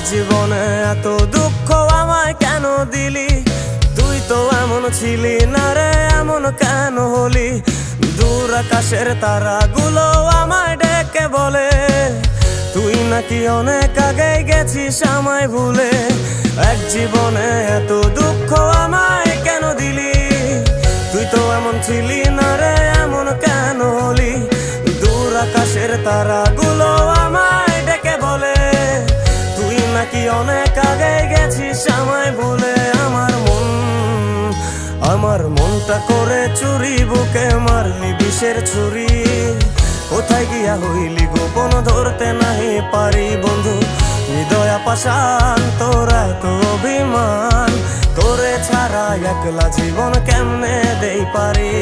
জীবনে এত দুঃখ আমায় কেন দিলি? তুই তো এমন ছিলি না রে, এমন কেন হলি? দূর আকাশের তারাগুলো আমায় ডেকে বলে তুই নাকি অনেক আগে গেছিস আমায় ভুলে। এক জীবনে এত দুঃখ আমায় কেন দিলি? তুই তো এমন ছিলি না রে, এমন কেন হলি? দূর আকাশের তারাগুলো আমায় ডেকে বলে তুই নাকি অনেক আগে গেছিস আমায় ভুলে। আমার মনটা করে চুরি, বুকে মারলি বিষের ছুরি। কোথায় গিয়া হইলি গোপন ধরতে নাহি পারি বন্ধু। হৃদয় পাষাণ তোর এত অভিমান, তোরে ছাড়া একলা জীবন কেমনে দেই পারি?